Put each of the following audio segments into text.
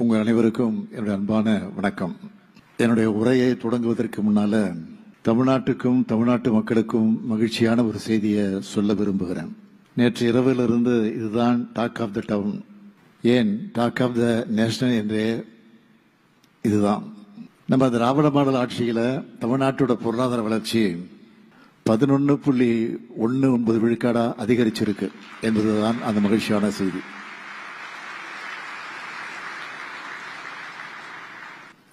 உங்கள் அனைவருக்கும் என்னுடைய அன்பான வணக்கம். என்னுடைய உரையை தொடங்குவதற்கு முன்னால தமிழ்நாட்டுக்கும் தமிழ்நாட்டு மக்களுக்கும் மகிழ்ச்சியான ஒரு செய்தியை சொல்ல விரும்புகிறேன். நேற்று இரவிலிருந்து இதுதான் டாக் ஆஃப் த டவுன், ஏன் டாக் ஆஃப் த நேஷனல் என்றே இதுதான். நம்ம திராவிட மாடல் ஆட்சியில தமிழ்நாட்டோட பொருளாதார வளர்ச்சி 11.19 விழுக்காடா அதிகரிச்சிருக்கு என்பதுதான் அந்த மகிழ்ச்சியான செய்தி.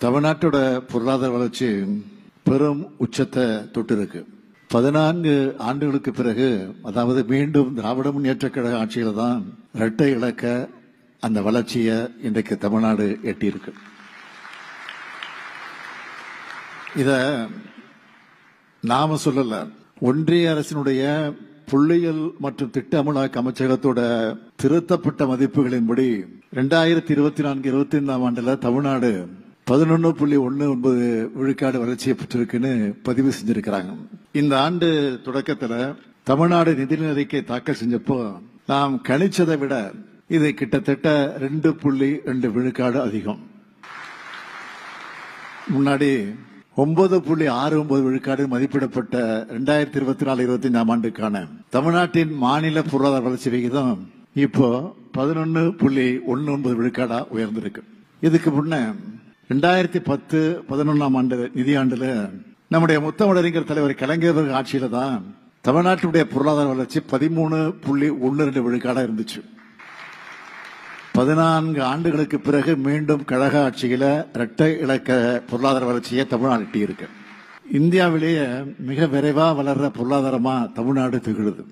தமிழ்நாட்டோட பொருளாதார வளர்ச்சி பெரும் உச்சத்தை தொட்டிருக்கு. 14 ஆண்டுகளுக்கு பிறகு, அதாவது மீண்டும் திராவிட முன்னேற்ற கழக ஆட்சியில தான் இரட்டை இலக்க அந்த வளர்ச்சியை இன்றைக்கு தமிழ்நாடு எட்டியிருக்கு. இத நாம சொல்லல, ஒன்றிய அரசினுடைய புள்ளியியல் மற்றும் திட்ட அமலாக்க அமைச்சகத்தோட திருத்தப்பட்ட மதிப்புகளின்படி 2024-25 ஆண்டுல தமிழ்நாடு 11.19 விழுக்காடு வளர்ச்சியை பெற்றிருக்குன்னு பதிவு செஞ்சிருக்கிறாங்க. இந்த ஆண்டு தொடக்கத்தில் தமிழ்நாடு நிதிநிலை அறிக்கை தாக்கல் செஞ்சப்போ நாம் கணிச்சதை விட இது கிட்டத்தட்ட 2.2 விழுக்காடு அதிகம். முன்னாடி 9.69 விழுக்காடு மதிப்பிடப்பட்ட 2024-25 ஆண்டுக்கான தமிழ்நாட்டின் மாநில பொருளாதார வளர்ச்சி விகிதம் இப்போ 11.19 விழுக்காடா உயர்ந்திருக்கு. இதுக்கு முன்ன 2010-11 ஆண்டு நிதியாண்டுல நம்முடைய முத்தமிழறிஞர் தலைவர் கலைஞர் ஆட்சியில தான் தமிழ்நாட்டுடைய பொருளாதார வளர்ச்சி 13.12 விழுக்காடா இருந்துச்சு. 14 ஆண்டுகளுக்கு பிறகு மீண்டும் கழக ஆட்சியில இரட்டை இலக்க பொருளாதார வளர்ச்சியை தமிழ்நாடு எட்டியிருக்கு. இந்தியாவிலேயே மிக விரைவா வளர்ற பொருளாதாரமா தமிழ்நாடு திகழுது.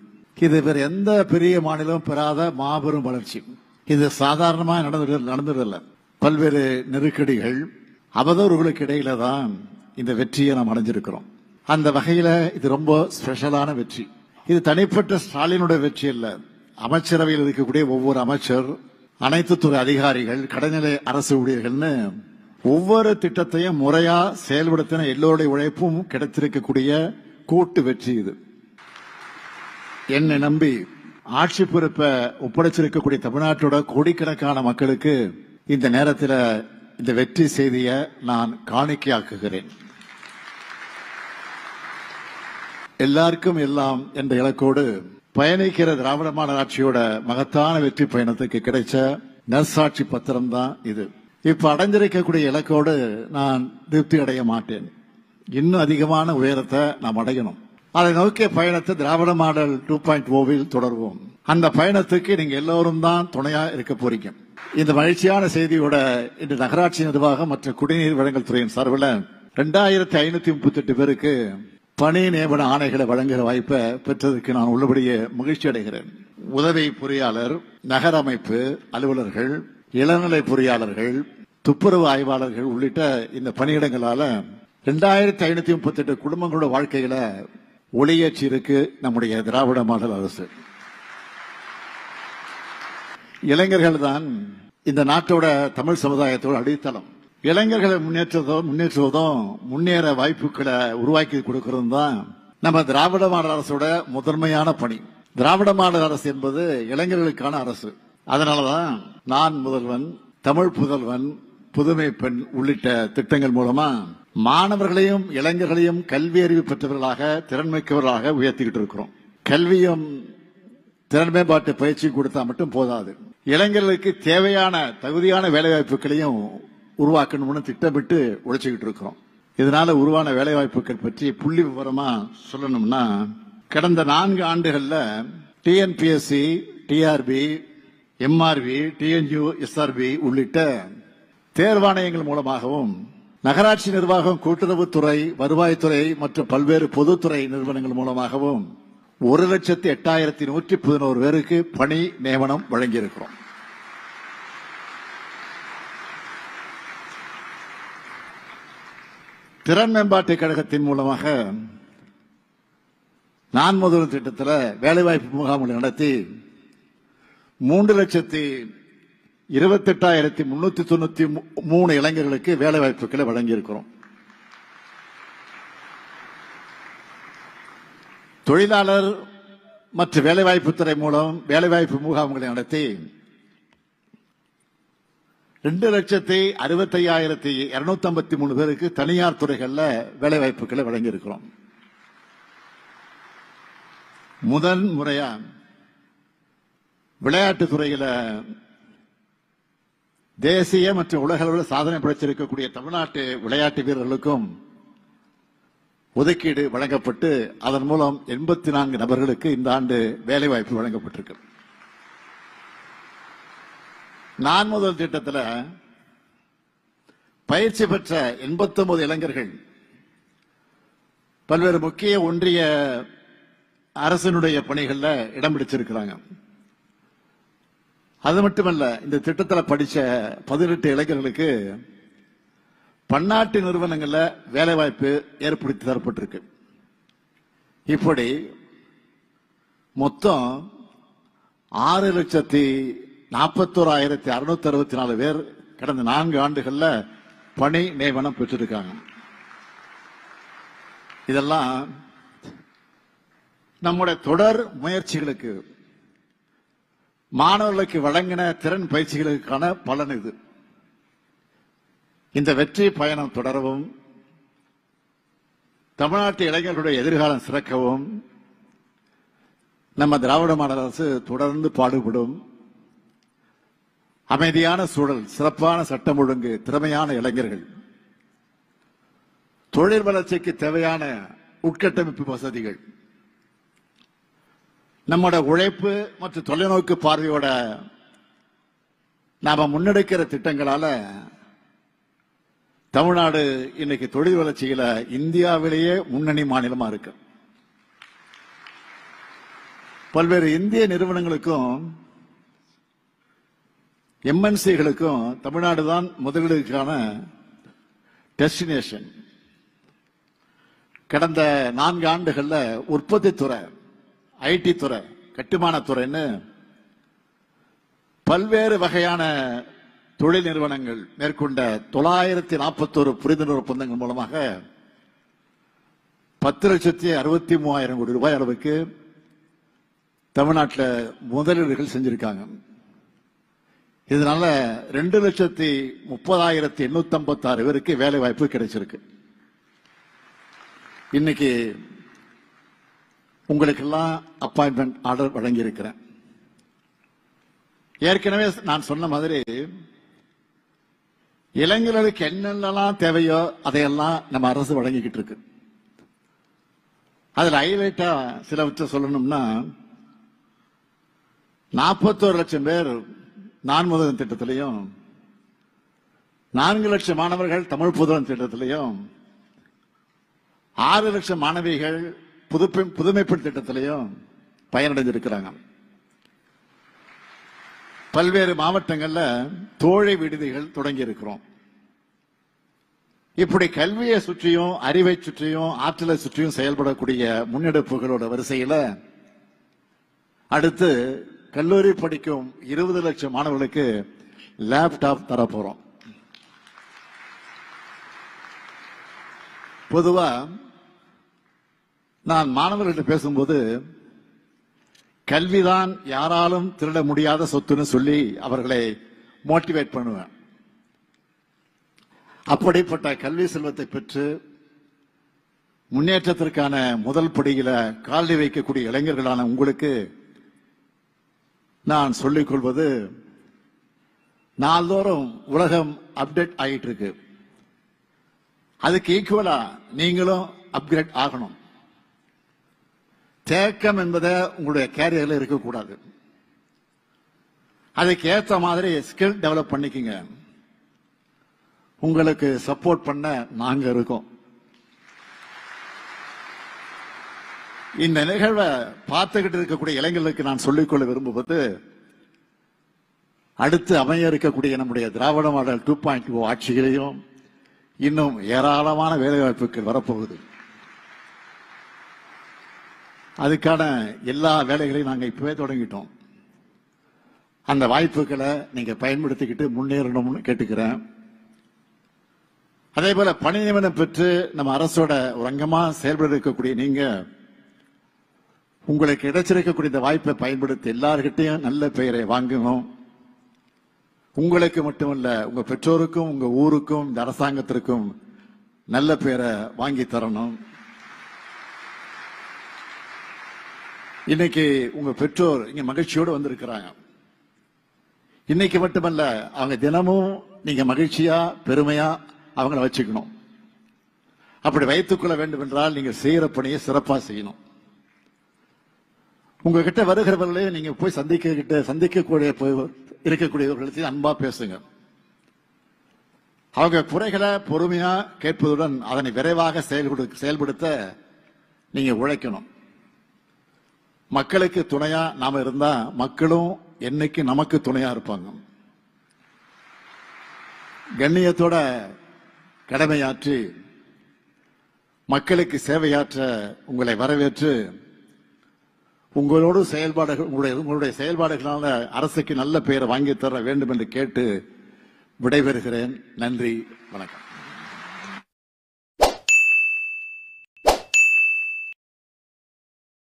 இது வேற எந்த பெரிய மாநிலம் பெறாத மாபெரும் வளர்ச்சி. இது சாதாரணமா நடந்ததில்லை. பல்வேறு நெருக்கடிகள், அவதூறுகளுக்கு இடையில தான் இந்த வெற்றியை நாம் அடைஞ்சிருக்கிறோம். அந்த வகையில இது ரொம்ப ஸ்பெஷலான வெற்றி. இது தனிப்பட்ட ஸ்டாலினுடைய வெற்றி இல்ல. அமைச்சரவையில் இருக்கக்கூடிய ஒவ்வொரு அமைச்சர், அனைத்து துறை அதிகாரிகள், கடைநிலை அரசு ஊழியர்கள்னு ஒவ்வொரு திட்டத்தையும் முறையா செயல்படுத்தின எல்லோருடைய உழைப்பும் கிடைத்திருக்கக்கூடிய கூட்டு வெற்றி இது. என்னை நம்பி ஆட்சி பொறுப்பை ஒப்படைச்சிருக்கக்கூடிய தமிழ்நாட்டோட கோடிக்கணக்கான மக்களுக்கு இந்த நேரத்தில் இந்த வெற்றி செய்தியை நான் காணிக்கையாக்குகிறேன். எல்லாருக்கும் எல்லாம் என்ற இலக்கோடு பயணிக்கிற திராவிட மாடல் ஆட்சியோட மகத்தான வெற்றி பயணத்துக்கு கிடைச்ச நற்சாட்சி பத்திரம் தான் இது. இப்ப அடைஞ்சிருக்கக்கூடிய இலக்கோடு நான் திருப்தி அடைய மாட்டேன். இன்னும் அதிகமான உயரத்தை நாம் அடையணும். அதை நோக்கிய பயணத்தை திராவிட மாடல் 2.0 தொடர்வோம். அந்த பயணத்துக்கு நீங்க எல்லோரும் தான் துணையா இருக்க போறீங்க. இந்த மகிழ்ச்சியான செய்தியோட இன்று நகராட்சி நிர்வாகம் மற்றும் குடிநீர் வழங்கல் துறையின் சார்பில் 2538 பேருக்கு பணி நியமன ஆணைகளை வழங்குகிற வாய்ப்பை பெற்றதற்கு நான் உள்ளபடியே மகிழ்ச்சி அடைகிறேன். உதவி பொறியாளர், நகர அமைப்பு அலுவலர்கள், இளநிலை பொறியாளர்கள், துப்புரவு ஆய்வாளர்கள் உள்ளிட்ட இந்த பணியிடங்களால 2538 குடும்பங்களோட வாழ்க்கையில ஒளியேற்றி இருக்கு நம்முடைய திராவிட மாடல் அரசு. இளைஞர்கள் தான் இந்த நாட்டோட தமிழ் சமுதாயத்தோட அடித்தளம். இளைஞர்களை முன்னேற்றுவதும் முன்னேற வாய்ப்புகளை உருவாக்கி கொடுக்கறதும் தான் நம்ம திராவிட மாடல் அரசோட முதன்மையான பணி. திராவிட மாடல் அரசு என்பது இளைஞர்களுக்கான அரசு. அதனாலதான் நான் முதல்வன், தமிழ் புதல்வன், புதுமை பெண் உள்ளிட்ட திட்டங்கள் மூலமா மாணவர்களையும் இளைஞர்களையும் கல்வி அறிவு பெற்றவர்களாக, திறன்மிக்கவர்களாக உயர்த்திக்கிட்டு இருக்கிறோம். கல்வியும் திறன் மேம்பாட்டு பயிற்சி கொடுத்தா மட்டும் போதாது. இளைஞர்களுக்கு தேவையான தகுதியான வேலைவாய்ப்புகளையும் உருவாக்கணும்னு திட்டமிட்டு உழைச்சிக்கிட்டு இருக்கிறோம். இதனால உருவான வேலைவாய்ப்புகள் பற்றி புள்ளி விவரமா சொல்லணும்னா, கடந்த 4 ஆண்டுகள்ல TNPSC, TRB, MRB, TNU, SRB உள்ளிட்ட தேர்வாணையங்கள் மூலமாகவும், நகராட்சி நிர்வாகம், கூட்டுறவுத்துறை, வருவாய்த்துறை மற்றும் பல்வேறு பொதுத்துறை நிறுவனங்கள் மூலமாகவும் 1,08,111 பேருக்கு பணி நியமனம் வழங்கியிருக்கிறோம். திறன் மேம்பாட்டு கழகத்தின் மூலமாக நான் முதல் திட்டத்தில் வேலைவாய்ப்பு முகாம்களை நடத்தி 3,28,393 இளைஞர்களுக்கு வேலைவாய்ப்புகளை வழங்கியிருக்கிறோம். தொழிலாளர் மற்றும் வேலைவாய்ப்பு துறை மூலம் வேலைவாய்ப்பு முகாம்களை நடத்தி 2,65,253 பேருக்கு தனியார் துறைகள்ல வேலை வாய்ப்புகளை வழங்கி இருக்கிறோம். முதல் முறையா விளையாட்டு துறையில தேசிய மற்றும் உலக அளவில் சாதனை படைத்திருக்கக்கூடிய தமிழ்நாட்டு விளையாட்டு வீரர்களுக்கும் ஒதுக்கீடு வழங்கப்பட்டு அதன் மூலம் 84 நபர்களுக்கு இந்த ஆண்டு வேலை வாய்ப்பு வழங்கப்பட்டிருக்கு. நான் முதல் திட்டத்தில் பயிற்சி பெற்ற 89 இளைஞர்கள் பல்வேறு முக்கிய ஒன்றிய அரசினுடைய பணிகளில் இடம் பிடிச்சிருக்கிறாங்க. அது மட்டுமல்ல, இந்த திட்டத்தில் படிச்ச 18 இளைஞர்களுக்கு பன்னாட்டு நிறுவனங்கள்ல வேலை வாய்ப்பு ஏற்படுத்தி தரப்பட்டிருக்கு. இப்படி மொத்தம் 6,41,664 பேர் கடந்த 4 ஆண்டுகள்ல பணி நியமனம் பெற்றிருக்காங்க. இதெல்லாம் நம்முடைய தொடர் முயற்சிகளுக்கு, மாணவர்களுக்கு வழங்கின திறன் பயிற்சிகளுக்கான பலன் இது. இந்த வெற்றி பயணம் தொடரவும், தமிழ்நாட்டு இளைஞர்களுடைய எதிர்காலம் சிறக்கவும் நம்ம திராவிட மாடல் அரசு தொடர்ந்து பாடுபடும். அமைதியான சூழல், சிறப்பான சட்டம் ஒழுங்கு, திறமையான இளைஞர்கள், தொழில் வளர்ச்சிக்கு தேவையான உட்கட்டமைப்பு வசதிகள், நம்முடைய உழைப்பு மற்றும் தொலைநோக்கு பார்வையோட நாம முன்னெடுக்கிற திட்டங்களால தமிழ்நாடு இன்னைக்கு தொழில் வளர்ச்சியில இந்தியாவிலேயே முன்னணி மாநிலமா இருக்கு. பல்வேறு இந்திய நிறுவனங்களுக்கும் எம்என்சிகளுக்கும் தமிழ்நாடு தான் முதலீடுக்கான டெஸ்டினேஷன். கடந்த 4 ஆண்டுகள்ல உற்பத்தி துறை, ஐடி துறை, கட்டுமான துறைன்னு பல்வேறு வகையான தொழில் நிறுவனங்கள் மேற்கொண்ட 941 புரிந்துணர்வு ஒப்பந்தங்கள் மூலமாக 10,63,000 கோடி ரூபாய் அளவுக்கு தமிழ்நாட்டில் முதலீடுகள் செஞ்சிருக்காங்க. இதனால 2,30,856 பேருக்கு வேலை வாய்ப்பு கிடைச்சிருக்கு. இன்னைக்கு உங்களுக்கெல்லாம் அப்பாயின்மெண்ட் ஆர்டர் வழங்கி இருக்கிறேன். ஏற்கனவே நான் சொன்ன மாதிரி இளைஞர்களுக்கு என்னென்னலாம் தேவையோ அதையெல்லாம் நம்ம அரசு வழங்கிக்கிட்டு இருக்கு. அதில் ஹைலைட்டா சிலவற்றை சொல்லணும்னா, 41 லட்சம் பேர் நான் முதல்வன் திட்டத்திலையும், 4 லட்சம் மாணவர்கள் தமிழ் புதுவன் திட்டத்திலையும், 6 லட்சம் மாணவிகள் புதுமைப்பெண் திட்டத்திலையும் பயனடைஞ்சிருக்கிறாங்க. பல்வேறு மாவட்டங்கள்ல தோழி விடுதிகள் தொடங்கி இருக்கிறோம். இப்படி கல்வியை சுற்றியும், அறிவை சுற்றியும், ஆற்றலை சுற்றியும் செயல்படக்கூடிய முன்னெடுப்புகளோட வரிசையில அடுத்து கல்லூரி படிக்கும் 20 லட்சம் மாணவர்களுக்கு லேப்டாப் தரப்போறோம். பொதுவா நான் மாணவர்களிட்ட பேசும்போது கல்விதான் யாராலும் திருட முடியாத சொத்துன்னு சொல்லி அவர்களை மோட்டிவேட் பண்ணுவேன். அப்படிப்பட்ட கல்வி செல்வத்தை பெற்று முன்னேற்றத்திற்கான முதல் படியில காலடி வைக்கக்கூடிய இளைஞர்களான உங்களுக்கு நான் சொல்லிக் கொள்வது, நாள்தோறும் உலகம் அப்டேட் ஆகிட்டு இருக்கு. அதுக்கு ஈக்குவலா நீங்களும் அப்கிரேட் ஆகணும். தேக்கம் என்பதை உங்களுடைய கேரியர்ல இருக்கக்கூடாது. அதுக்கு ஏற்ற மாதிரி ஸ்கில் டெவலப் பண்ணிக்கங்க. உங்களுக்கு சப்போர்ட் பண்ண நாங்க இருக்கோம். இந்த நிகழ்வை பார்த்துக்கிட்டு இருக்கக்கூடிய இளைஞர்களுக்கு நான் சொல்லிக்கொள்ள விரும்புவது, அடுத்து அமைய இருக்கக்கூடிய நம்முடைய திராவிட மாடல் 2.0 ஆட்சிகளையும் இன்னும் ஏராளமான வேலைவாய்ப்புகள் வரப்போகுது. அதுக்கான எல்லா வேலைகளையும் நாங்கள் இப்பவே தொடங்கிட்டோம். அந்த வாய்ப்புகளை நீங்க பயன்படுத்திக்கிட்டு முன்னேறணும்னு கேட்டுக்கிறேன். அதே போல பணி நியமனம் பெற்று நம்ம அரசோட ஒரு அங்கமா செயல்பட இருக்கக்கூடிய நீங்க, உங்களுக்கு கிடைச்சிருக்கக்கூடிய இந்த வாய்ப்பை பயன்படுத்தி எல்லார்கிட்டையும் நல்ல பெயரை வாங்கணும். உங்களுக்கு மட்டுமல்ல, உங்க பெற்றோருக்கும் உங்க ஊருக்கும் இந்த அரசாங்கத்திற்கும் நல்ல பேரை வாங்கி தரணும். இன்னைக்கு உங்க பெற்றோர் இங்க மகிழ்ச்சியோடு வந்திருக்கிறாங்க. இன்னைக்கு மட்டுமல்ல, அவங்க தினமும் நீங்க மகிழ்ச்சியா பெருமையா அவங்கள வச்சுக்கணும். அப்படி வைத்துக் கொள்ள வேண்டும் என்றால் நீங்க செய்யற பணியை சிறப்பா செய்யணும். உங்ககிட்ட வருகிறவர்களே நீங்க போய் சந்திக்கக்கூடிய இருக்கக்கூடியவர்களுக்கு அன்பா பேசுங்க. அவங்க குறைகளை பொறுமையா கேட்பதுடன் அதனை விரைவாக செயல்படுத்த நீங்க உழைக்கணும். மக்களுக்கு துணையா நாம இருந்தா மக்களும் என்னைக்கு நமக்கு துணையா இருப்பாங்க. கண்ணியத்தோட கடமையாற்றி மக்களுக்கு சேவையாற்ற உங்களை வரவேற்று உங்களுடைய செயல்பாடுகளால அரசுக்கு நல்ல பெயரை வாங்கி தர வேண்டும் என்று கேட்டு விடைபெறுகிறேன். நன்றி, வணக்கம்.